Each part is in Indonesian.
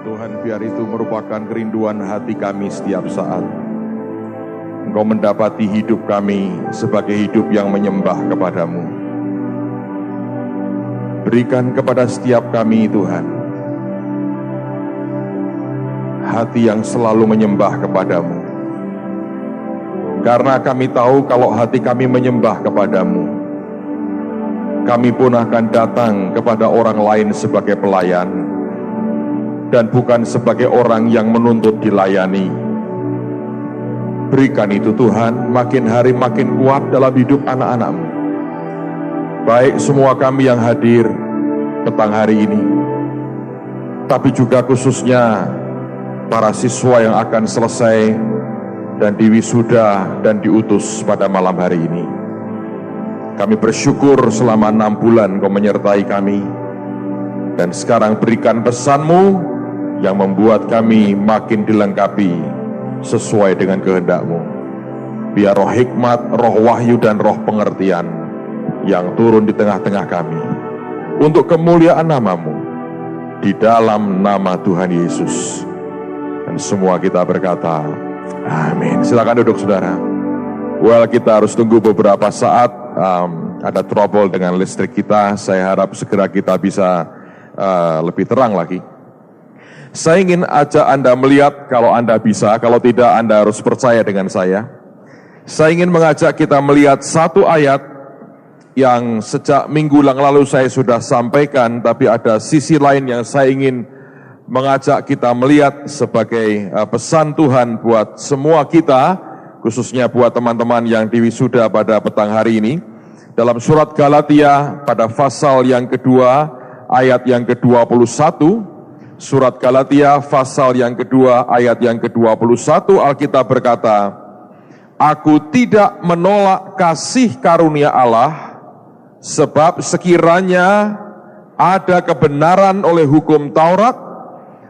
Tuhan, biar itu merupakan kerinduan hati kami setiap saat. Engkau mendapati hidup kami sebagai hidup yang menyembah kepadamu. Berikan kepada setiap kami, Tuhan, hati yang selalu menyembah kepadamu. Karena kami tahu kalau hati kami menyembah kepadamu, kami pun akan datang kepada orang lain sebagai pelayan, dan bukan sebagai orang yang menuntut dilayani. Berikan itu Tuhan, makin hari makin kuat dalam hidup anak-anak-Mu. Baik semua kami yang hadir petang hari ini, tapi juga khususnya para siswa yang akan selesai dan diwisuda dan diutus pada malam hari ini. Kami bersyukur selama 6 bulan Kau menyertai kami, dan sekarang berikan pesan-Mu yang membuat kami makin dilengkapi sesuai dengan kehendak-Mu. Biar roh hikmat, roh wahyu, dan roh pengertian yang turun di tengah-tengah kami, untuk kemuliaan nama-Mu, di dalam nama Tuhan Yesus. Dan semua kita berkata, amin. Silakan duduk, saudara. Kita harus tunggu beberapa saat, ada trouble dengan listrik kita. Saya harap segera kita bisa lebih terang lagi. Saya ingin ajak Anda melihat, kalau Anda bisa, kalau tidak Anda harus percaya dengan saya. Saya ingin mengajak kita melihat satu ayat yang sejak minggu yang lalu saya sudah sampaikan, tapi ada sisi lain yang saya ingin mengajak kita melihat sebagai pesan Tuhan buat semua kita, khususnya buat teman-teman yang diwisuda pada petang hari ini. Dalam surat Galatia pada pasal yang kedua, ayat yang ke-21, surat Galatia pasal yang kedua, ayat yang ke-21, Alkitab berkata, "Aku tidak menolak kasih karunia Allah, sebab sekiranya ada kebenaran oleh hukum Taurat,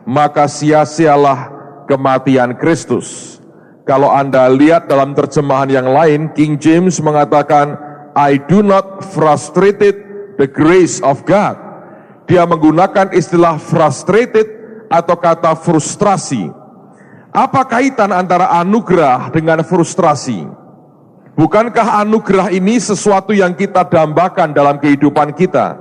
maka sia-sialah kematian Kristus." Kalau Anda lihat dalam terjemahan yang lain, King James mengatakan, "I do not frustrated the grace of God." Dia menggunakan istilah frustrated atau kata frustrasi. Apa kaitan antara anugerah dengan frustrasi? Bukankah anugerah ini sesuatu yang kita dambakan dalam kehidupan kita?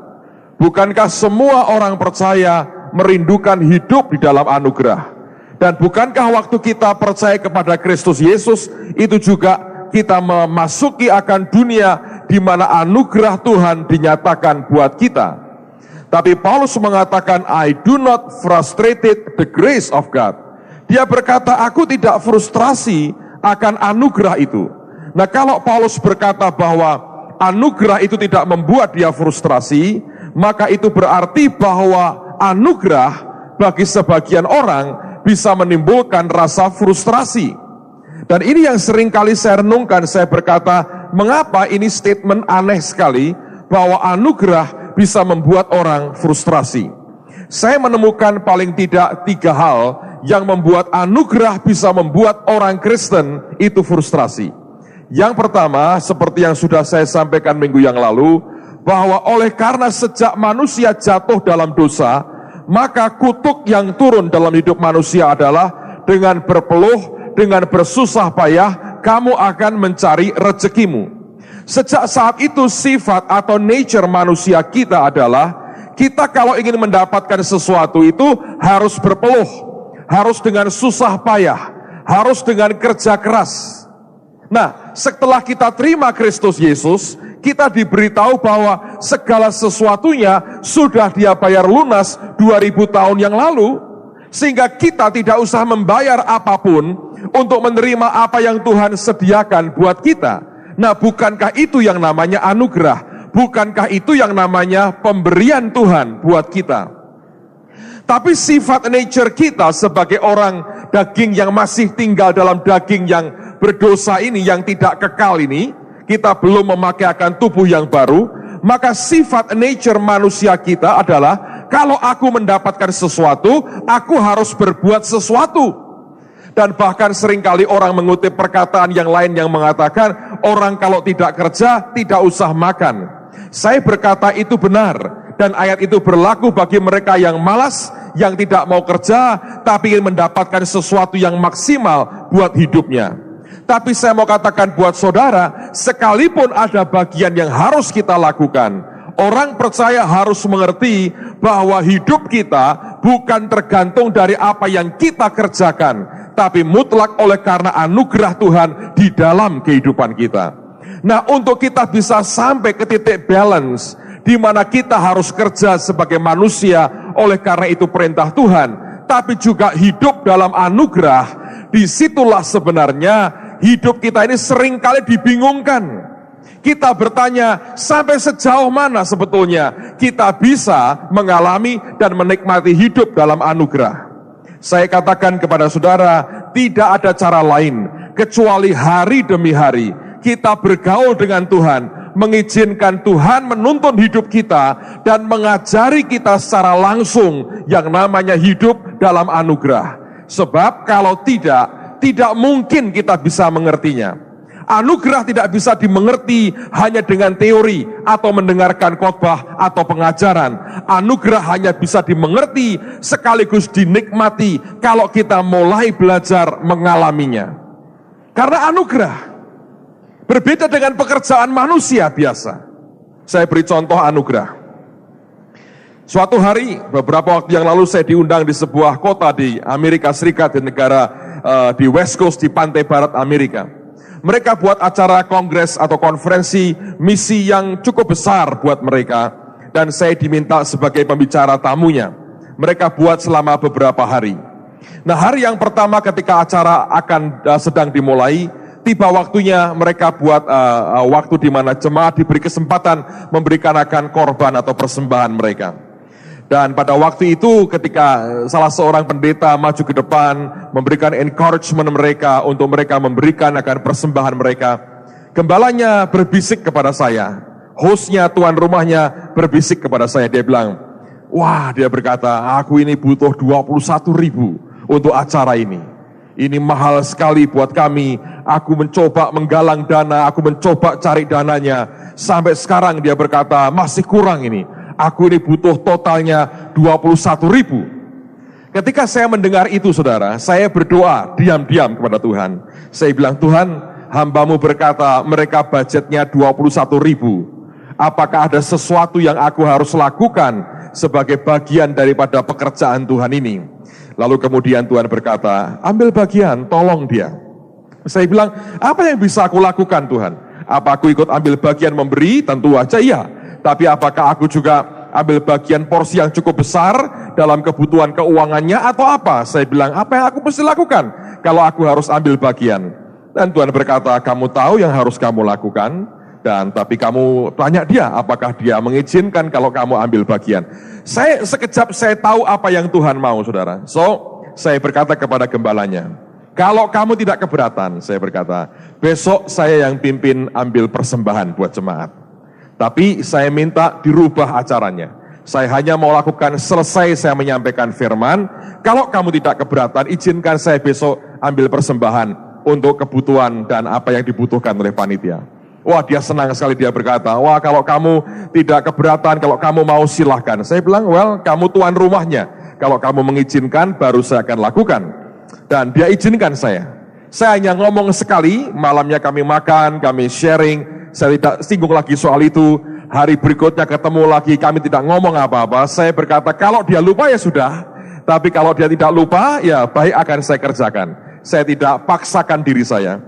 Bukankah semua orang percaya merindukan hidup di dalam anugerah? Dan bukankah waktu kita percaya kepada Kristus Yesus, itu juga kita memasuki akan dunia di mana anugerah Tuhan dinyatakan buat kita? Tapi Paulus mengatakan, "I do not frustrated the grace of God." Dia berkata, aku tidak frustrasi akan anugerah itu. Nah, kalau Paulus berkata bahwa anugerah itu tidak membuat dia frustrasi, maka itu berarti bahwa anugerah bagi sebagian orang bisa menimbulkan rasa frustrasi. Dan ini yang sering kali saya renungkan, saya berkata, mengapa ini statement aneh sekali bahwa anugerah bisa membuat orang frustrasi. Saya menemukan paling tidak 3 hal yang membuat anugerah bisa membuat orang Kristen itu frustrasi. Yang pertama, seperti yang sudah saya sampaikan minggu yang lalu, bahwa oleh karena sejak manusia jatuh dalam dosa, maka kutuk yang turun dalam hidup manusia adalah dengan berpeluh, dengan bersusah payah, kamu akan mencari rezekimu. Sejak saat itu sifat atau nature manusia kita adalah, kita kalau ingin mendapatkan sesuatu itu harus berpeluh, harus dengan susah payah, harus dengan kerja keras. Nah, setelah kita terima Kristus Yesus, kita diberitahu bahwa segala sesuatunya sudah Dia bayar lunas 2000 tahun yang lalu, sehingga kita tidak usah membayar apapun untuk menerima apa yang Tuhan sediakan buat kita. Nah, bukankah itu yang namanya anugerah? Bukankah itu yang namanya pemberian Tuhan buat kita? Tapi sifat nature kita sebagai orang daging yang masih tinggal dalam daging yang berdosa ini, yang tidak kekal ini, kita belum memakai akan tubuh yang baru, maka sifat nature manusia kita adalah, kalau aku mendapatkan sesuatu, aku harus berbuat sesuatu. Dan bahkan seringkali orang mengutip perkataan yang lain yang mengatakan, orang kalau tidak kerja, tidak usah makan. Saya berkata itu benar. dan ayat itu berlaku bagi mereka yang malas, yang tidak mau kerja, tapi ingin mendapatkan sesuatu yang maksimal buat hidupnya. Tapi saya mau katakan buat saudara, sekalipun ada bagian yang harus kita lakukan, orang percaya harus mengerti bahwa hidup kita bukan tergantung dari apa yang kita kerjakan, tapi mutlak oleh karena anugerah Tuhan di dalam kehidupan kita. Nah, untuk kita bisa sampai ke titik balance, di mana kita harus kerja sebagai manusia oleh karena itu perintah Tuhan, tapi juga hidup dalam anugerah, disitulah sebenarnya hidup kita ini seringkali dibingungkan. Kita bertanya, sampai sejauh mana sebetulnya kita bisa mengalami dan menikmati hidup dalam anugerah. Saya katakan kepada saudara, tidak ada cara lain kecuali hari demi hari kita bergaul dengan Tuhan, mengizinkan Tuhan menuntun hidup kita dan mengajari kita secara langsung yang namanya hidup dalam anugerah. Sebab kalau tidak mungkin kita bisa mengertinya. Anugerah tidak bisa dimengerti hanya dengan teori atau mendengarkan khotbah atau pengajaran. Anugerah hanya bisa dimengerti sekaligus dinikmati kalau kita mulai belajar mengalaminya. Karena anugerah berbeda dengan pekerjaan manusia biasa. Saya beri contoh anugerah. Suatu hari, beberapa waktu yang lalu saya diundang di sebuah kota di Amerika Serikat, di negara di West Coast, di pantai barat Amerika. Mereka buat acara kongres atau konferensi misi yang cukup besar buat mereka, dan saya diminta sebagai pembicara tamunya. Mereka buat selama beberapa hari. Nah, hari yang pertama ketika acara akan sedang dimulai, tiba waktunya mereka buat waktu di mana jemaat diberi kesempatan memberikan akan korban atau persembahan mereka. Dan pada waktu itu ketika salah seorang pendeta maju ke depan memberikan encouragement mereka untuk mereka memberikan akan persembahan mereka, gembalanya berbisik kepada saya, hostnya, tuan rumahnya berbisik kepada saya. Dia bilang, wah, dia berkata, aku ini butuh 21.000 untuk acara ini. Ini mahal sekali buat kami. Aku mencoba menggalang dana, aku mencoba cari dananya. Sampai sekarang dia berkata, masih kurang ini. Aku ini butuh totalnya 21.000. Ketika saya mendengar itu saudara, saya berdoa diam-diam kepada Tuhan. Saya bilang, Tuhan, hamba-Mu berkata mereka budgetnya 21.000. Apakah ada sesuatu yang aku harus lakukan sebagai bagian daripada pekerjaan Tuhan ini? Lalu kemudian Tuhan berkata, ambil bagian, tolong dia. Saya bilang, apa yang bisa aku lakukan Tuhan? Apa aku ikut ambil bagian memberi? Tentu aja iya. Tapi apakah aku juga ambil bagian porsi yang cukup besar dalam kebutuhan keuangannya atau apa? Saya bilang, apa yang aku mesti lakukan kalau aku harus ambil bagian? Dan Tuhan berkata, kamu tahu yang harus kamu lakukan, dan tapi kamu tanya dia, apakah dia mengizinkan kalau kamu ambil bagian. Sekejap saya tahu apa yang Tuhan mau, saudara. So, saya berkata kepada gembalanya, kalau kamu tidak keberatan, saya berkata, besok saya yang pimpin ambil persembahan buat jemaat. Tapi saya minta dirubah acaranya. Saya hanya mau lakukan selesai saya menyampaikan firman. Kalau kamu tidak keberatan, izinkan saya besok ambil persembahan untuk kebutuhan dan apa yang dibutuhkan oleh panitia. Wah, dia senang sekali, dia berkata, wah, kalau kamu tidak keberatan, kalau kamu mau silahkan. Saya bilang, well, kamu tuan rumahnya. Kalau kamu mengizinkan, baru saya akan lakukan. Dan dia izinkan saya. Saya hanya ngomong sekali, malamnya kami makan, kami sharing. Saya tidak singgung lagi soal itu. Hari berikutnya ketemu lagi, kami tidak ngomong apa-apa. Saya berkata, kalau dia lupa ya sudah. Tapi kalau dia tidak lupa, ya baik akan saya kerjakan. Saya tidak paksakan diri saya.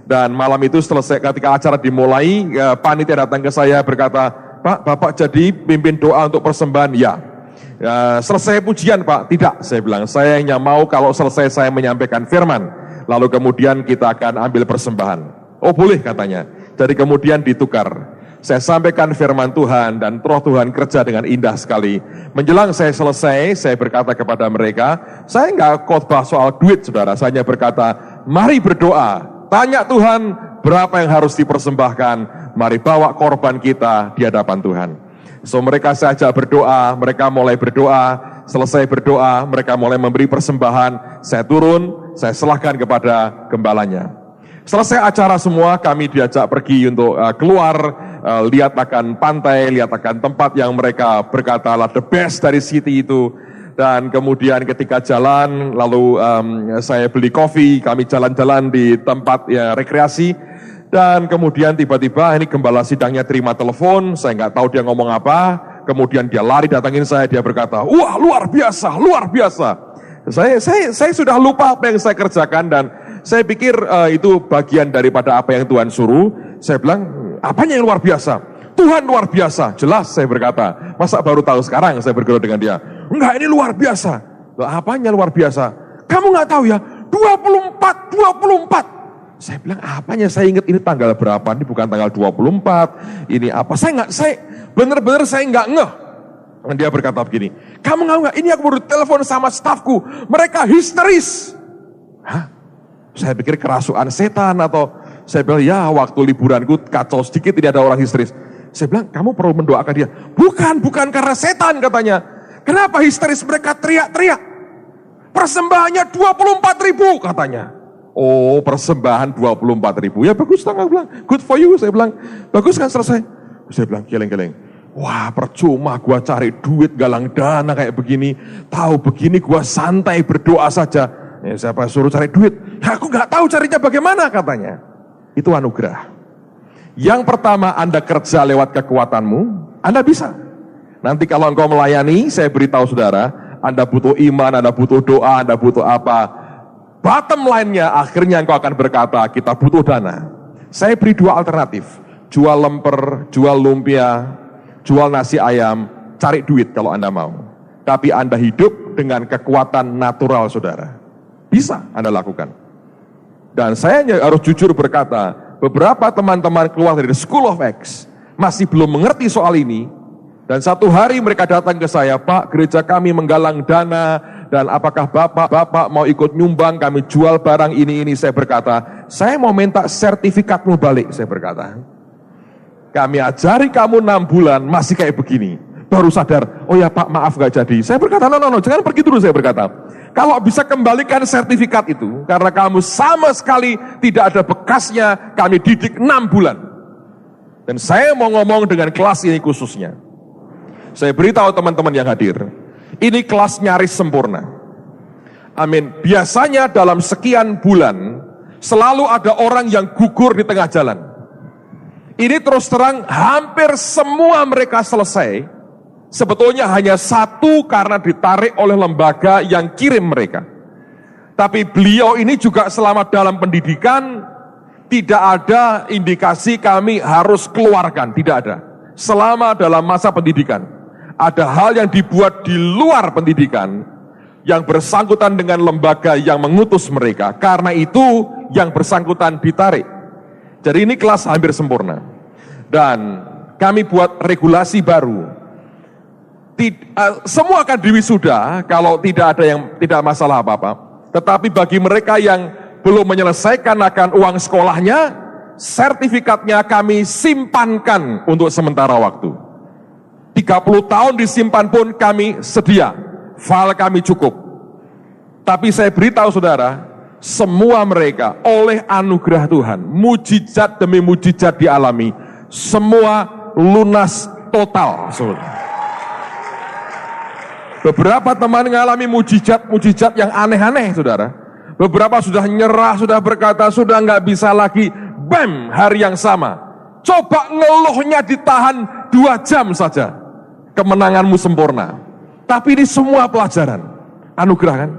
Dan malam itu selesai ketika acara dimulai, panitia datang ke saya berkata, Pak, Bapak jadi pimpin doa untuk persembahan? Ya. Selesai pujian Pak? Tidak, saya bilang. Saya hanya mau kalau selesai saya menyampaikan firman. Lalu kemudian kita akan ambil persembahan. Oh boleh katanya. Jadi kemudian ditukar. Saya sampaikan firman Tuhan dan roh Tuhan kerja dengan indah sekali. Menjelang saya selesai, saya berkata kepada mereka, saya enggak khotbah soal duit saudara. Saya hanya berkata, mari berdoa. Tanya Tuhan berapa yang harus dipersembahkan. Mari bawa korban kita di hadapan Tuhan. So mereka saja berdoa, mereka mulai berdoa. Selesai berdoa, mereka mulai memberi persembahan. Saya turun, saya serahkan kepada gembalanya. Selesai acara semua, kami diajak pergi untuk keluar lihat akan pantai, lihat akan tempat yang mereka berkata adalah the best dari city itu. Dan kemudian ketika jalan, lalu saya beli kopi, kami jalan-jalan di tempat ya, rekreasi. Dan kemudian tiba-tiba ini gembala sidangnya terima telepon, saya nggak tahu dia ngomong apa. Kemudian dia lari datangin saya, dia berkata, wah luar biasa, luar biasa. Saya sudah lupa apa yang saya kerjakan dan saya pikir itu bagian daripada apa yang Tuhan suruh. Saya bilang, apanya yang luar biasa? Tuhan luar biasa, jelas saya berkata. Masa baru tahu sekarang saya bergaul dengan dia? Enggak, ini luar biasa. Loh, apanya luar biasa? Kamu nggak tahu ya, 24. Saya bilang, apanya? Saya ingat ini tanggal berapa? Ini bukan tanggal 24. Ini apa? Saya benar-benar saya nggak ngeh. Dan dia berkata begini, kamu nggak? Ini aku baru telepon sama stafku, mereka histeris. Hah? Saya pikir kerasukan setan atau saya bilang, ya waktu liburanku kacau sedikit, ini ada orang histeris. Saya bilang, kamu perlu mendoakan dia. Bukan karena setan katanya. Kenapa histeris? Mereka teriak-teriak. Persembahannya 24.000 katanya. Oh, persembahan 24.000. Ya bagus, saya bilang, good for you. Saya bilang, bagus kan selesai. Saya bilang, geleng-geleng. Wah, percuma gua cari duit galang dana kayak begini. Tahu begini gua santai berdoa saja. Ya, siapa suruh cari duit? Ya, aku nggak tahu carinya bagaimana katanya. Itu anugerah. Yang pertama, Anda kerja lewat kekuatanmu, Anda bisa. Nanti kalau engkau melayani, saya beritahu saudara, Anda butuh iman, Anda butuh doa, Anda butuh apa. Bottom line-nya, akhirnya engkau akan berkata, kita butuh dana. Saya beri dua alternatif. Jual lemper, jual lumpia, jual nasi ayam, cari duit kalau Anda mau. Tapi Anda hidup dengan kekuatan natural saudara. Bisa Anda lakukan. Dan saya harus jujur berkata, beberapa teman-teman keluar dari School of X masih belum mengerti soal ini. Dan satu hari mereka datang ke saya, Pak, gereja kami menggalang dana, dan apakah Bapak mau ikut nyumbang, kami jual barang ini. Saya berkata, saya mau minta sertifikatmu balik, saya berkata. Kami ajari kamu 6 bulan, masih kayak begini. Baru sadar, oh ya Pak, maaf gak jadi. Saya berkata, no, jangan pergi dulu, saya berkata. Kalau bisa kembalikan sertifikat itu, karena kamu sama sekali tidak ada bekasnya, kami didik 6 bulan. Dan saya mau ngomong dengan kelas ini khususnya. Saya beritahu teman-teman yang hadir, ini kelas nyaris sempurna. Amin. Biasanya dalam sekian bulan, selalu ada orang yang gugur di tengah jalan. Ini terus terang, hampir semua mereka selesai. Sebetulnya hanya satu karena ditarik oleh lembaga yang kirim mereka. Tapi beliau ini juga selama dalam pendidikan, tidak ada indikasi kami harus keluarkan, tidak ada. Selama dalam masa pendidikan, ada hal yang dibuat di luar pendidikan, yang bersangkutan dengan lembaga yang mengutus mereka. Karena itu yang bersangkutan ditarik. Jadi ini kelas hampir sempurna. Dan kami buat regulasi baru. Semua akan diwisuda kalau tidak ada yang tidak masalah apa-apa. Tetapi bagi mereka yang belum menyelesaikan akan uang sekolahnya, sertifikatnya kami simpankan untuk sementara waktu. 30 tahun disimpan pun kami sedia, file kami cukup. Tapi saya beritahu saudara, semua mereka oleh anugerah Tuhan, mujizat demi mujizat dialami, semua lunas total. Beberapa teman mengalami mujizat yang aneh-aneh, saudara. Beberapa sudah nyerah, sudah berkata, sudah nggak bisa lagi. Bam, hari yang sama. Coba ngeluhnya ditahan 2 jam saja. Kemenanganmu sempurna. Tapi ini semua pelajaran. Anugerah kan?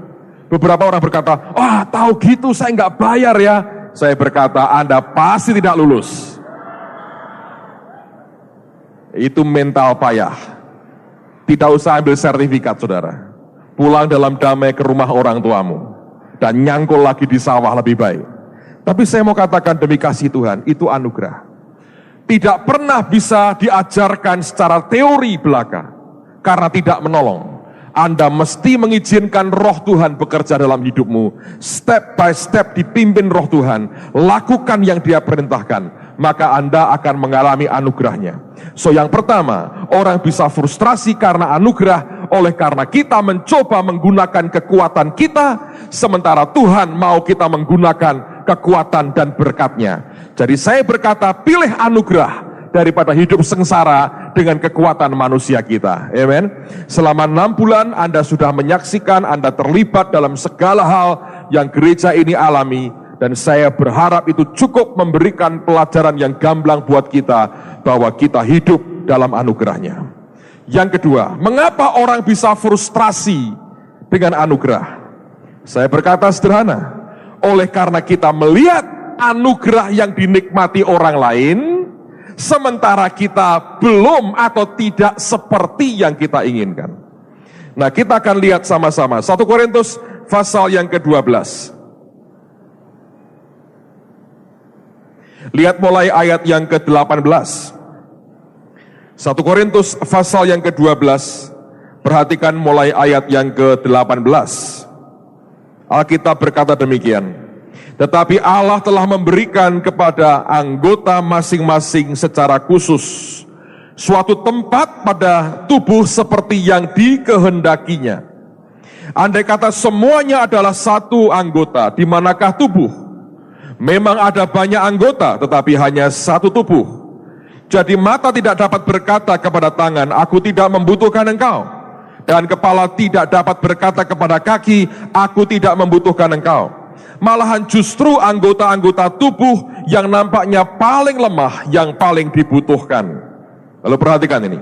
Beberapa orang berkata, wah tahu gitu saya nggak bayar ya. Saya berkata, Anda pasti tidak lulus. Itu mental payah. Tidak usah ambil sertifikat, saudara. Pulang dalam damai ke rumah orang tuamu. Dan nyangkul lagi di sawah lebih baik. Tapi saya mau katakan demi kasih Tuhan, itu anugerah. Tidak pernah bisa diajarkan secara teori belaka. Karena tidak menolong. Anda mesti mengizinkan roh Tuhan bekerja dalam hidupmu. Step by step dipimpin roh Tuhan. Lakukan yang dia perintahkan. Maka Anda akan mengalami anugerahnya. So yang pertama, orang bisa frustrasi karena anugerah, oleh karena kita mencoba menggunakan kekuatan kita, sementara Tuhan mau kita menggunakan kekuatan dan berkatnya. Jadi saya berkata, pilih anugerah daripada hidup sengsara dengan kekuatan manusia kita. Amen. Selama 6 bulan Anda sudah menyaksikan, Anda terlibat dalam segala hal yang gereja ini alami, dan saya berharap itu cukup memberikan pelajaran yang gamblang buat kita bahwa kita hidup dalam anugerahnya. Yang kedua, mengapa orang bisa frustrasi dengan anugerah? Saya berkata sederhana, oleh karena kita melihat anugerah yang dinikmati orang lain, sementara kita belum atau tidak seperti yang kita inginkan. Nah, kita akan lihat sama-sama 1 Korintus pasal yang ke-12. Lihat mulai ayat yang ke-18. 1 Korintus pasal yang ke-12, perhatikan mulai ayat yang ke-18. Alkitab berkata demikian, tetapi Allah telah memberikan kepada anggota masing-masing secara khusus suatu tempat pada tubuh seperti yang dikehendakinya. Andai kata semuanya adalah satu anggota, di manakah tubuh? Memang ada banyak anggota, tetapi hanya satu tubuh. Jadi mata tidak dapat berkata kepada tangan, aku tidak membutuhkan engkau. Dan kepala tidak dapat berkata kepada kaki, aku tidak membutuhkan engkau. Malahan justru anggota-anggota tubuh yang nampaknya paling lemah yang paling dibutuhkan. Lalu perhatikan ini.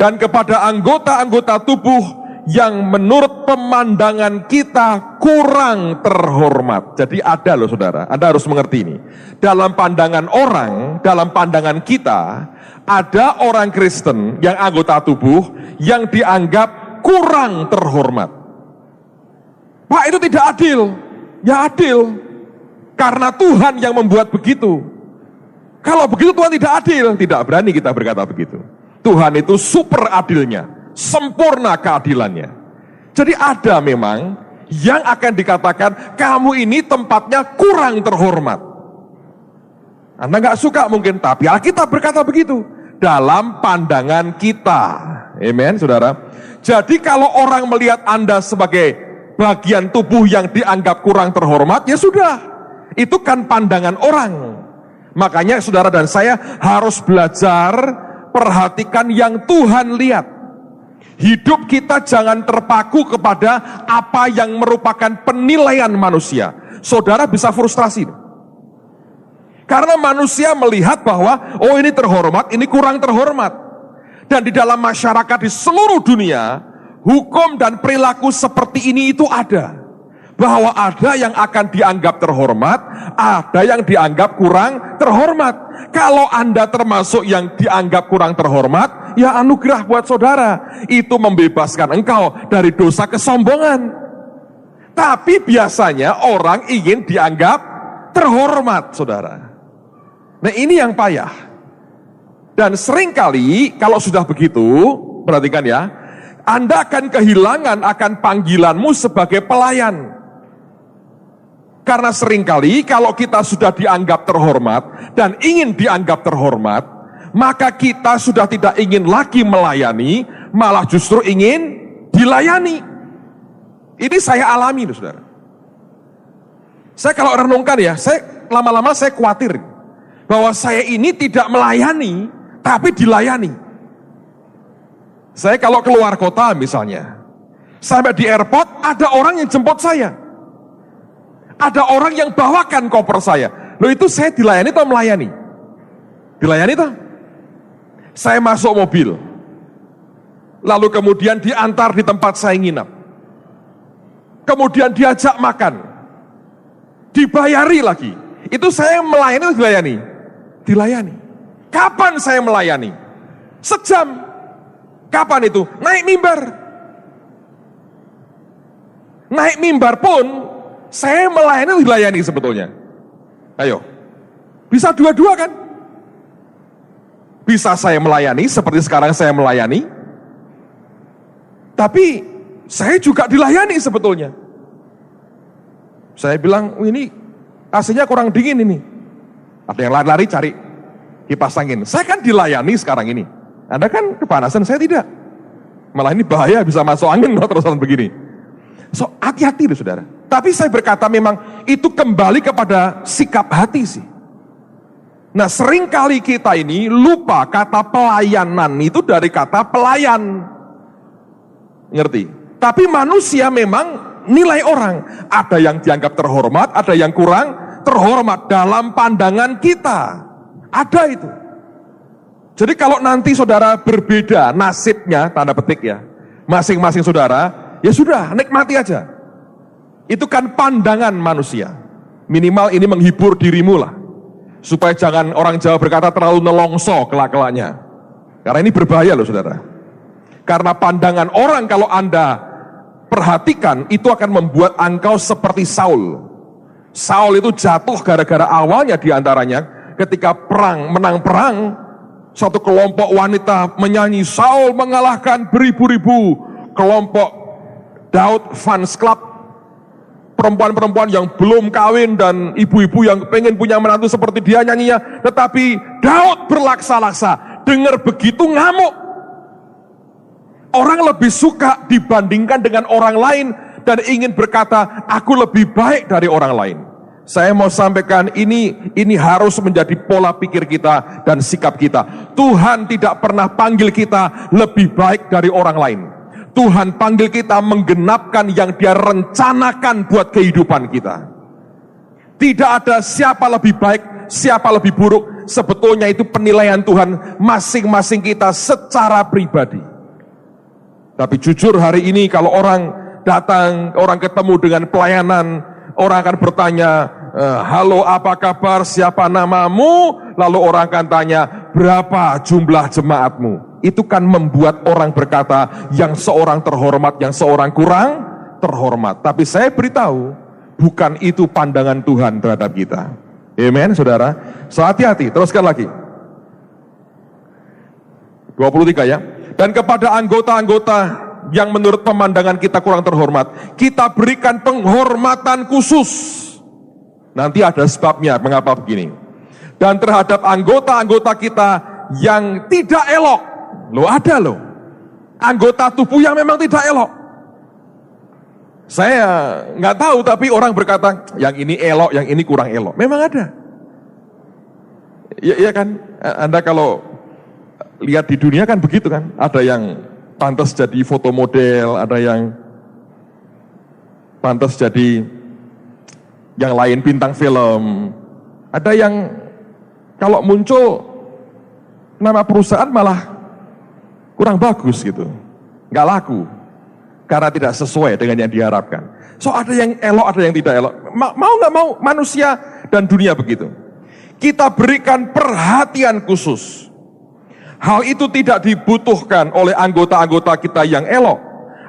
Dan kepada anggota-anggota tubuh yang menurut pemandangan kita kurang terhormat. Jadi ada loh saudara, Anda harus mengerti ini. Dalam pandangan orang, dalam pandangan kita, ada orang Kristen yang anggota tubuh yang dianggap kurang terhormat. Pak, itu tidak adil. Ya adil, karena Tuhan yang membuat begitu. Kalau begitu Tuhan tidak adil, tidak berani kita berkata begitu. Tuhan itu super adilnya, sempurna keadilannya. Jadi ada memang yang akan dikatakan, kamu ini tempatnya kurang terhormat. Anda nggak suka mungkin, tapi Alkitab berkata begitu. Dalam pandangan kita. Amen, saudara. Jadi kalau orang melihat Anda sebagai bagian tubuh yang dianggap kurang terhormat, ya sudah, itu kan pandangan orang. Makanya saudara dan saya harus belajar perhatikan yang Tuhan lihat. Hidup kita jangan terpaku kepada apa yang merupakan penilaian manusia. Saudara bisa frustrasi. Karena manusia melihat bahwa, oh ini terhormat, ini kurang terhormat. Dan di dalam masyarakat di seluruh dunia, hukum dan perilaku seperti ini itu ada. Bahwa ada yang akan dianggap terhormat, ada yang dianggap kurang terhormat. Kalau Anda termasuk yang dianggap kurang terhormat, ya anugerah buat saudara. Itu membebaskan engkau dari dosa kesombongan. Tapi biasanya orang ingin dianggap terhormat, saudara. Nah ini yang payah. Dan seringkali kalau sudah begitu, perhatikan ya, Anda akan kehilangan akan panggilanmu sebagai pelayan. Karena seringkali kalau kita sudah dianggap terhormat dan ingin dianggap terhormat, maka kita sudah tidak ingin lagi melayani, malah justru ingin dilayani. Ini saya alami, saudara. Saya kalau renungkan ya, saya lama-lama saya khawatir bahwa saya ini tidak melayani, tapi dilayani. Saya kalau keluar kota misalnya, sampai di airport ada orang yang jemput saya. Ada orang yang bawakan koper saya. Loh itu saya dilayani atau melayani? Dilayani toh? Saya masuk mobil. Lalu kemudian diantar di tempat saya nginap. Kemudian diajak makan. Dibayari lagi. Itu saya melayani atau dilayani? Dilayani. Kapan saya melayani? Sejam. Kapan itu? Naik mimbar. Naik mimbar pun saya melayani, dilayani sebetulnya. Ayo, bisa dua-dua kan? Bisa saya melayani seperti sekarang saya melayani, tapi saya juga dilayani sebetulnya. Saya bilang, ini AC-nya kurang dingin ini. Ada yang lari-lari cari kipas angin. Saya kan dilayani sekarang ini. Anda kan kepanasan, saya tidak. Malah ini bahaya, bisa masuk angin kalau terusan begini. So, hati-hati loh saudara. Tapi saya berkata memang itu kembali kepada sikap hati sih. Nah, seringkali kita ini lupa kata pelayanan itu dari kata pelayan. Ngerti? Tapi manusia memang nilai orang. Ada yang dianggap terhormat, ada yang kurang terhormat dalam pandangan kita. Ada itu. Jadi kalau nanti saudara berbeda nasibnya, tanda petik ya, masing-masing saudara, ya sudah, nikmati aja. Itu kan pandangan manusia. Minimal ini menghibur dirimu lah. Supaya jangan orang Jawa berkata terlalu nelongso kelak-kelaknya. Karena ini berbahaya loh saudara. Karena pandangan orang kalau Anda perhatikan, itu akan membuat engkau seperti Saul. Saul itu jatuh gara-gara awalnya diantaranya ketika perang, menang perang, satu kelompok wanita menyanyi, Saul mengalahkan beribu-ribu kelompok Daud Fans Club, perempuan-perempuan yang belum kawin dan ibu-ibu yang pengen punya menantu seperti dia nyanyinya, tetapi Daud berlaksa-laksa. Dengar begitu ngamuk. Orang lebih suka dibandingkan dengan orang lain dan ingin berkata, aku lebih baik dari orang lain. Saya mau sampaikan ini harus menjadi pola pikir kita dan sikap kita. Tuhan tidak pernah panggil kita lebih baik dari orang lain. Tuhan panggil kita menggenapkan yang Dia rencanakan buat kehidupan kita. Tidak ada siapa lebih baik, siapa lebih buruk. Sebetulnya itu penilaian Tuhan masing-masing kita secara pribadi. Tapi jujur hari ini kalau orang datang, orang ketemu dengan pelayanan, orang akan bertanya, halo apa kabar, siapa namamu? Lalu orang akan tanya, berapa jumlah jemaatmu? Itu kan membuat orang berkata, yang seorang terhormat, yang seorang kurang terhormat. Tapi saya beritahu, bukan itu pandangan Tuhan terhadap kita. Amen, saudara. So, hati-hati, teruskan lagi. 23 ya. Dan kepada anggota-anggota yang menurut pemandangan kita kurang terhormat, kita berikan penghormatan khusus. Nanti ada sebabnya mengapa begini. Dan terhadap anggota-anggota kita yang tidak elok, loh ada loh, anggota tubuh yang memang tidak elok. Saya nggak tahu, tapi orang berkata, yang ini elok, yang ini kurang elok. Memang ada. Ya kan, Anda kalau lihat di dunia kan begitu kan, ada yang pantas jadi foto model, ada yang pantas jadi yang lain bintang film, ada yang kalau muncul nama perusahaan malah kurang bagus gitu, nggak laku, karena tidak sesuai dengan yang diharapkan. So ada yang elok, ada yang tidak elok. Mau nggak mau manusia dan dunia begitu. Kita berikan perhatian khusus. Hal itu tidak dibutuhkan oleh anggota-anggota kita yang elok.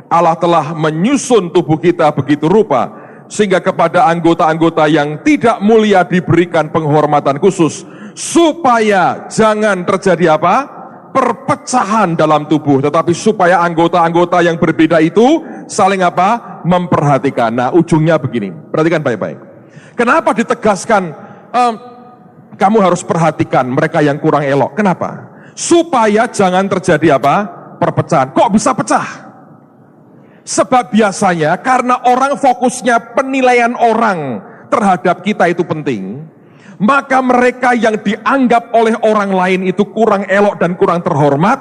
Allah telah menyusun tubuh kita begitu rupa, sehingga kepada anggota-anggota yang tidak mulia diberikan penghormatan khusus, supaya jangan terjadi apa? Perpecahan dalam tubuh, tetapi supaya anggota-anggota yang berbeda itu saling apa? Memperhatikan. Nah, ujungnya begini, perhatikan baik-baik. Kenapa ditegaskan kamu harus perhatikan mereka yang kurang elok? Kenapa? Supaya jangan terjadi apa? Perpecahan. Kok bisa pecah? Sebab biasanya karena orang fokusnya penilaian orang terhadap kita itu penting, maka mereka yang dianggap oleh orang lain itu kurang elok dan kurang terhormat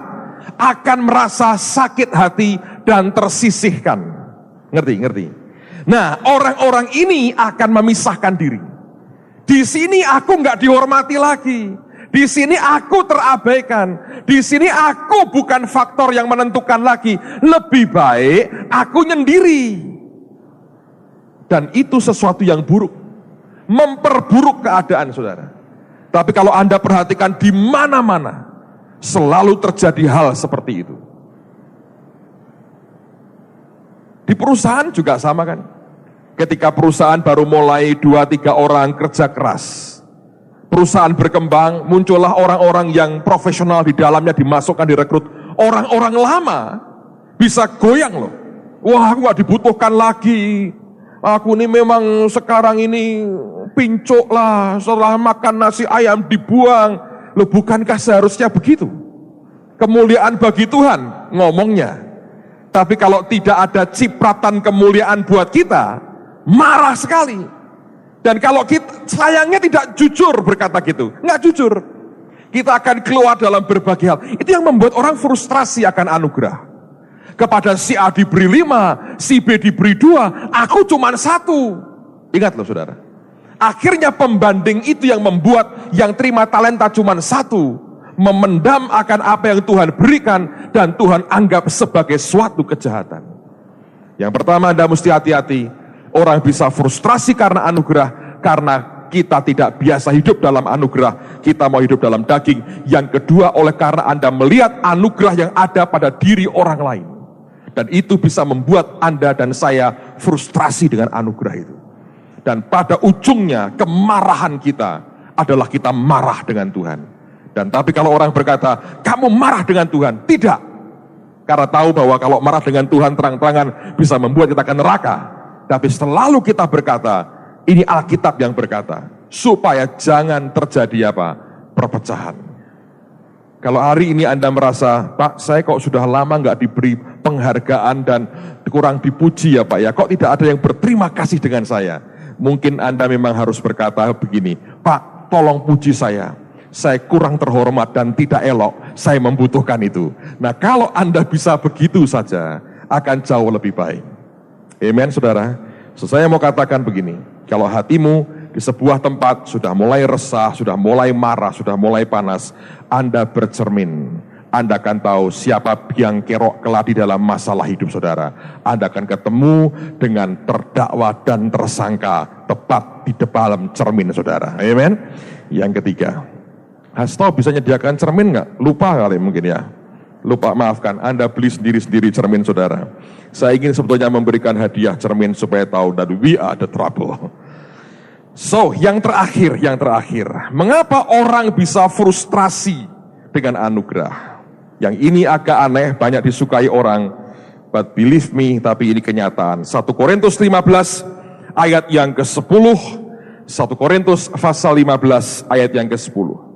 akan merasa sakit hati dan tersisihkan. Ngerti? Nah, orang-orang ini akan memisahkan diri. Di sini aku nggak dihormati lagi. Di sini aku terabaikan. Di sini aku bukan faktor yang menentukan lagi. Lebih baik aku nyendiri. Dan itu sesuatu yang buruk. Memperburuk keadaan saudara. Tapi kalau Anda perhatikan di mana-mana selalu terjadi hal seperti itu. Di perusahaan juga sama kan. Ketika perusahaan baru mulai 2-3 orang kerja keras, perusahaan berkembang, muncullah orang-orang yang profesional di dalamnya dimasukkan, direkrut. Orang-orang lama bisa goyang loh. Wah, aku gak dibutuhkan lagi. Aku ini memang sekarang ini pincuk lah, setelah makan nasi ayam dibuang. Loh, bukankah seharusnya begitu? Kemuliaan bagi Tuhan ngomongnya. Tapi kalau tidak ada cipratan kemuliaan buat kita, marah sekali. Dan kalau kita sayangnya tidak jujur berkata gitu, nggak jujur, kita akan keluar dalam berbagai hal. Itu yang membuat orang frustrasi akan anugerah. Kepada si A diberi 5, si B diberi 2, aku cuma 1. Ingat loh saudara. Akhirnya pembanding itu yang membuat yang terima talenta cuma 1, memendam akan apa yang Tuhan berikan, dan Tuhan anggap sebagai suatu kejahatan. Yang pertama, Anda mesti hati-hati. Orang bisa frustrasi karena anugerah, karena kita tidak biasa hidup dalam anugerah, kita mau hidup dalam daging. Yang kedua, oleh karena Anda melihat anugerah yang ada pada diri orang lain. Dan itu bisa membuat Anda dan saya frustrasi dengan anugerah itu. Dan pada ujungnya, kemarahan kita adalah kita marah dengan Tuhan. Dan tapi kalau orang berkata, kamu marah dengan Tuhan, tidak. Karena tahu bahwa kalau marah dengan Tuhan terang-terangan bisa membuat kita ke neraka. Tapi selalu kita berkata, ini Alkitab yang berkata, supaya jangan terjadi apa? Perpecahan. Kalau hari ini Anda merasa, Pak, saya kok sudah lama nggak diberi penghargaan dan kurang dipuji ya Pak ya, kok tidak ada yang berterima kasih dengan saya? Mungkin Anda memang harus berkata begini, Pak, tolong puji saya kurang terhormat dan tidak elok, saya membutuhkan itu. Nah kalau Anda bisa begitu saja, akan jauh lebih baik. Amen saudara. Saya mau katakan begini, kalau hatimu di sebuah tempat sudah mulai resah, sudah mulai marah, sudah mulai panas, Anda bercermin. Anda akan tahu siapa biang kerok keladi dalam masalah hidup saudara. Anda akan ketemu dengan terdakwa dan tersangka tepat di dalam cermin saudara. Amen. Yang ketiga, Hasto bisa menyediakan cermin nggak? Lupa kali mungkin ya. Lupa, maafkan, Anda beli sendiri-sendiri cermin saudara. Saya ingin sebetulnya memberikan hadiah cermin supaya tahu that we are the trouble. So, yang terakhir, mengapa orang bisa frustrasi dengan anugerah? Yang ini agak aneh, banyak disukai orang, but believe me, tapi ini kenyataan. 1 Korintus 15 ayat yang ke-10, 1 Korintus pasal 15 ayat yang ke-10.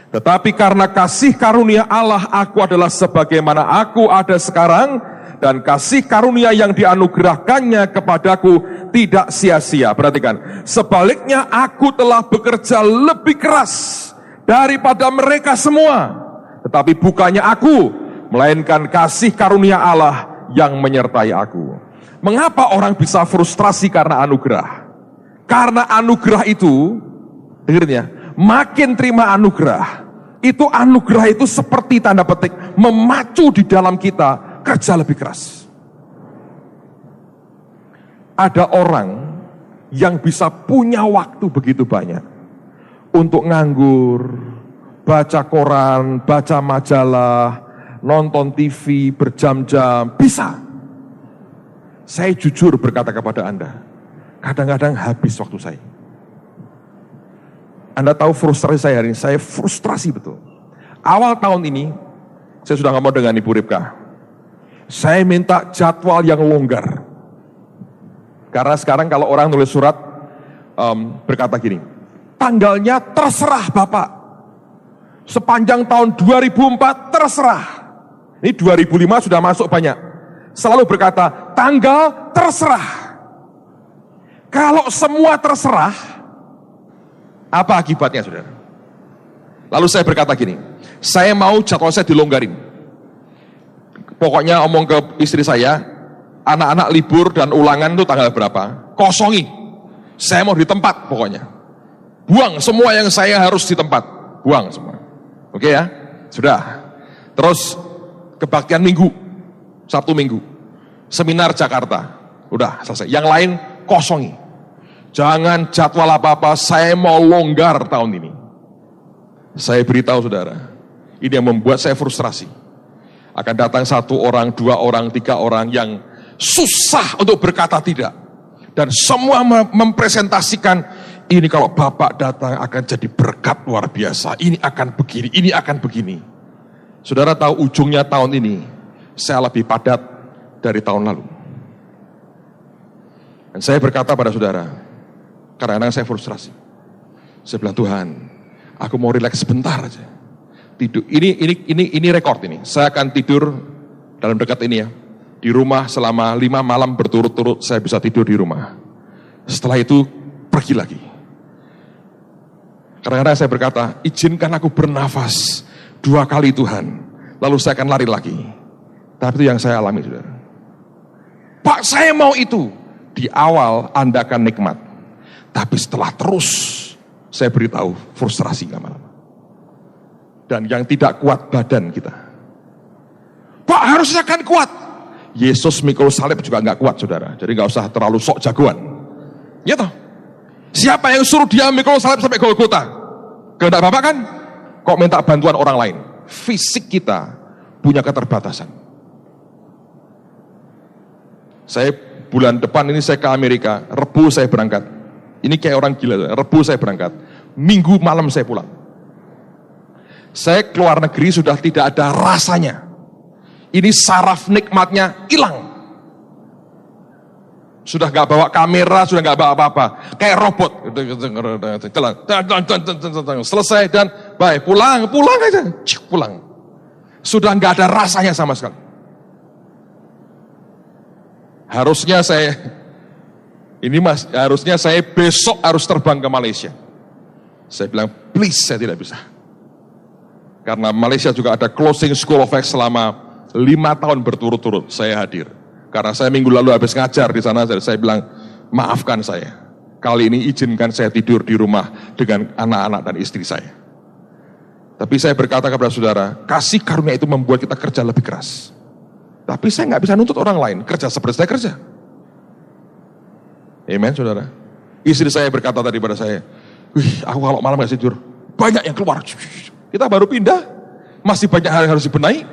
Tetapi karena kasih karunia Allah, aku adalah sebagaimana aku ada sekarang, dan kasih karunia yang dianugerahkannya kepadaku tidak sia-sia. Perhatikan, sebaliknya aku telah bekerja lebih keras daripada mereka semua, tetapi bukannya aku, melainkan kasih karunia Allah yang menyertai aku. Mengapa orang bisa frustrasi karena anugerah? Karena anugerah itu, dengerin ya, makin terima anugerah itu seperti tanda petik memacu di dalam kita kerja lebih keras. Ada orang yang bisa punya waktu begitu banyak untuk nganggur, baca koran, baca majalah, nonton TV berjam-jam, bisa. Saya jujur berkata kepada Anda, kadang-kadang habis waktu saya. Anda tahu frustrasi saya hari ini, saya frustrasi betul. Awal tahun ini, saya sudah ngomong dengan Ibu Ripka, saya minta jadwal yang longgar. Karena sekarang kalau orang nulis surat, berkata gini, tanggalnya terserah Bapak. Sepanjang tahun 2004 terserah. Ini 2005 sudah masuk banyak. Selalu berkata, tanggal terserah. Kalau semua terserah, apa akibatnya saudara? Lalu saya berkata gini, saya mau jadwal saya dilonggarin. Pokoknya omong ke istri saya, anak-anak libur dan ulangan itu tanggal berapa? Kosongi. Saya mau di tempat pokoknya. Buang semua yang saya harus di tempat. Buang semua. Oke ya? Sudah. Terus kebaktian minggu, Sabtu minggu. Seminar Jakarta. Udah selesai. Yang lain kosongi. Jangan jadwal apa-apa, saya mau longgar tahun ini. Saya beritahu saudara, ini yang membuat saya frustrasi. Akan datang 1 orang, 2 orang, 3 orang yang susah untuk berkata tidak. Dan semua mempresentasikan, ini kalau Bapak datang akan jadi berkat luar biasa. Ini akan begini, ini akan begini. Saudara tahu ujungnya tahun ini, saya lebih padat dari tahun lalu. Dan saya berkata pada saudara, kadang-kadang saya frustrasi. Saya bilang, Tuhan, aku mau rileks sebentar aja. Tidur. Ini rekor ini. Saya akan tidur dalam dekat ini ya. Di rumah selama 5 malam berturut-turut saya bisa tidur di rumah. Setelah itu pergi lagi. Kadang-kadang saya berkata, izinkan aku bernafas 2 kali Tuhan, lalu saya akan lari lagi. Tapi itu yang saya alami, saudara. Pak, saya mau itu. Di awal Anda akan nikmat. Tapi setelah terus, saya beritahu, frustrasi lama-lama. Dan yang tidak kuat badan kita. Pak, harusnya kan kuat. Yesus mikul salib juga nggak kuat, saudara. Jadi nggak usah terlalu sok jagoan. Ya toh? Siapa yang suruh dia mikul salib sampai Golgota? Kehendak Bapak kan? Kok minta bantuan orang lain? Fisik kita punya keterbatasan. Saya bulan depan ini saya ke Amerika, Rebu saya berangkat. Ini kayak orang gila, Rebu saya berangkat. Minggu malam saya pulang. Saya keluar negeri sudah tidak ada rasanya. Ini saraf nikmatnya hilang. Sudah gak bawa kamera, sudah gak bawa apa-apa. Kayak robot. Selesai dan baik, pulang aja. Pulang. Sudah gak ada rasanya sama sekali. Harusnya saya besok harus terbang ke Malaysia. Saya bilang, please saya tidak bisa. Karena Malaysia juga ada closing School of Acts selama 5 tahun berturut-turut saya hadir. Karena saya minggu lalu habis ngajar di sana, saya bilang, maafkan saya. Kali ini izinkan saya tidur di rumah dengan anak-anak dan istri saya. Tapi saya berkata kepada saudara, kasih karunia itu membuat kita kerja lebih keras. Tapi saya nggak bisa nuntut orang lain kerja seperti saya kerja. Amen, saudara. Istri saya berkata tadi pada saya, aku kalau malam nggak tidur, banyak yang keluar. Kita baru pindah, masih banyak hal yang harus dibenahi.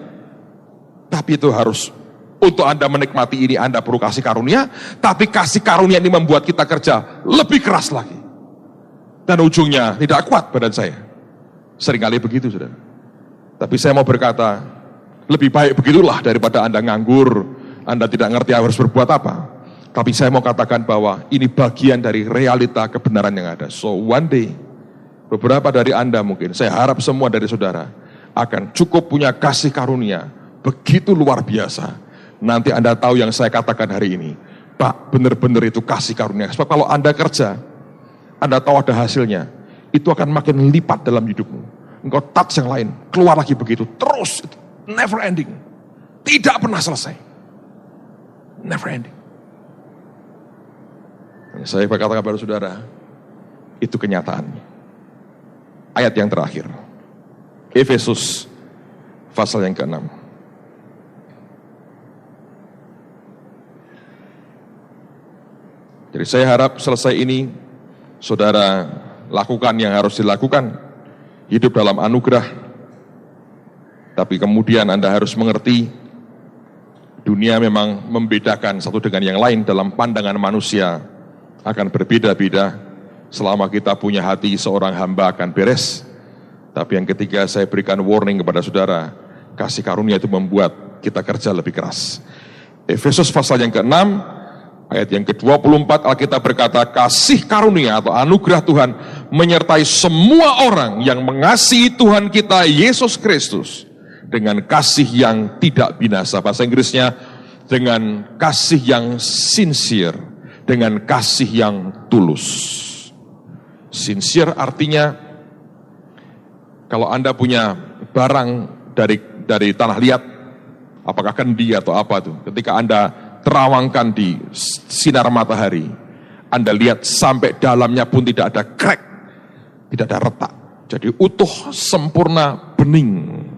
Tapi itu harus, untuk Anda menikmati ini, Anda perlu kasih karunia. Tapi kasih karunia ini membuat kita kerja lebih keras lagi. Dan ujungnya tidak kuat badan saya. Seringkali begitu, saudara. Tapi saya mau berkata, lebih baik begitulah daripada Anda nganggur, Anda tidak ngerti harus berbuat apa. Tapi saya mau katakan bahwa ini bagian dari realita kebenaran yang ada. So one day, beberapa dari Anda mungkin, saya harap semua dari saudara, akan cukup punya kasih karunia, begitu luar biasa. Nanti Anda tahu yang saya katakan hari ini, Pak, benar-benar itu kasih karunia. Sebab kalau Anda kerja, Anda tahu ada hasilnya, itu akan makin lipat dalam hidupmu. Engkau touch yang lain, keluar lagi begitu, terus, never ending. Tidak pernah selesai. Never ending. Saya berkata kepada saudara, itu kenyataannya. Ayat yang terakhir. Efesus pasal yang ke-6. Jadi saya harap selesai ini, saudara lakukan yang harus dilakukan. Hidup dalam anugerah. Tapi kemudian Anda harus mengerti, dunia memang membedakan satu dengan yang lain dalam pandangan manusia akan berbeda-beda. Selama kita punya hati, seorang hamba akan beres. Tapi yang ketiga, saya berikan warning kepada saudara, kasih karunia itu membuat kita kerja lebih keras. Efesus pasal yang ke-6, ayat yang ke-24, Alkitab berkata, kasih karunia atau anugerah Tuhan menyertai semua orang yang mengasihi Tuhan kita Yesus Kristus dengan kasih yang tidak binasa. Bahasa Inggrisnya, dengan kasih yang sincere, dengan kasih yang tulus. Sincere artinya, kalau Anda punya barang dari tanah liat, apakah kendi atau apa itu, ketika Anda terawangkan di sinar matahari, Anda lihat sampai dalamnya pun tidak ada crack, tidak ada retak. Jadi utuh, sempurna, bening.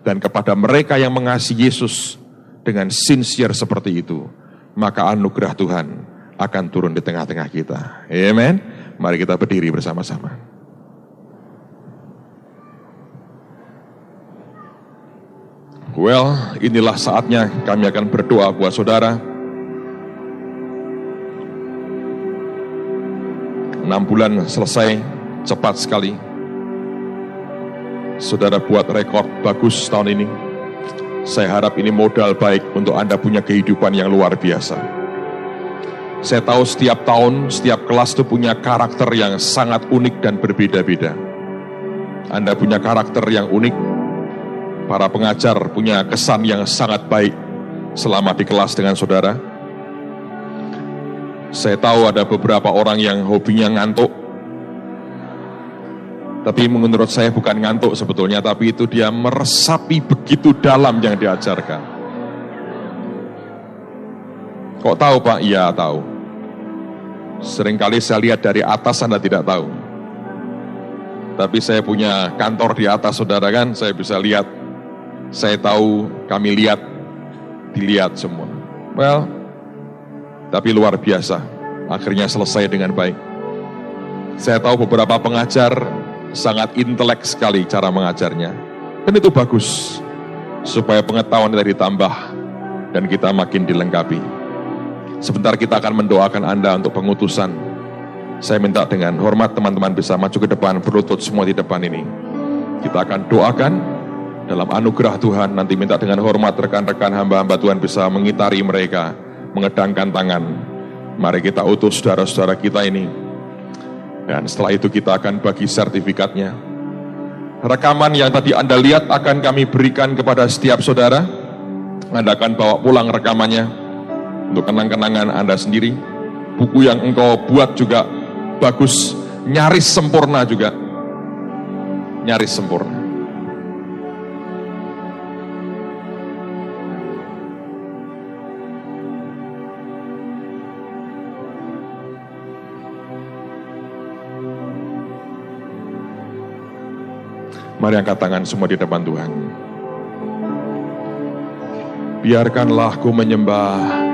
Dan kepada mereka yang mengasihi Yesus dengan sincere seperti itu, maka anugerah Tuhan akan turun di tengah-tengah kita. Amen. Mari kita berdiri bersama-sama. Well, inilah saatnya kami akan berdoa buat saudara. 6 bulan selesai, cepat sekali. Saudara buat rekor bagus tahun ini. Saya harap ini modal baik untuk Anda punya kehidupan yang luar biasa. Saya tahu setiap tahun, setiap kelas itu punya karakter yang sangat unik dan berbeda-beda. Anda punya karakter yang unik. Para pengajar punya kesan yang sangat baik selama di kelas dengan saudara. Saya tahu ada beberapa orang yang hobinya ngantuk. Tapi menurut saya bukan ngantuk sebetulnya, tapi itu dia meresapi begitu dalam yang diajarkan. Kok tahu Pak? Iya tahu. Seringkali saya lihat dari atas Anda tidak tahu. Tapi saya punya kantor di atas saudara kan, saya bisa lihat. Saya tahu, kami lihat, dilihat semua. Well, tapi luar biasa. Akhirnya selesai dengan baik. Saya tahu beberapa pengajar sangat intelek sekali cara mengajarnya. Dan itu bagus. Supaya pengetahuan kita ditambah dan kita makin dilengkapi. Sebentar kita akan mendoakan Anda untuk pengutusan. Saya minta dengan hormat teman-teman bisa maju ke depan, berlutut semua di depan ini. Kita akan doakan dalam anugerah Tuhan. Nanti minta dengan hormat rekan-rekan hamba-hamba Tuhan bisa mengitari mereka, mengedangkan tangan. Mari kita utus saudara-saudara kita ini. Dan setelah itu kita akan bagi sertifikatnya. Rekaman yang tadi Anda lihat akan kami berikan kepada setiap saudara. Anda akan bawa pulang rekamannya untuk kenang-kenangan Anda sendiri. Buku yang engkau buat juga bagus, nyaris sempurna juga. Nyaris sempurna. Mari angkat tangan semua di depan Tuhan. Biarkanlah ku menyembah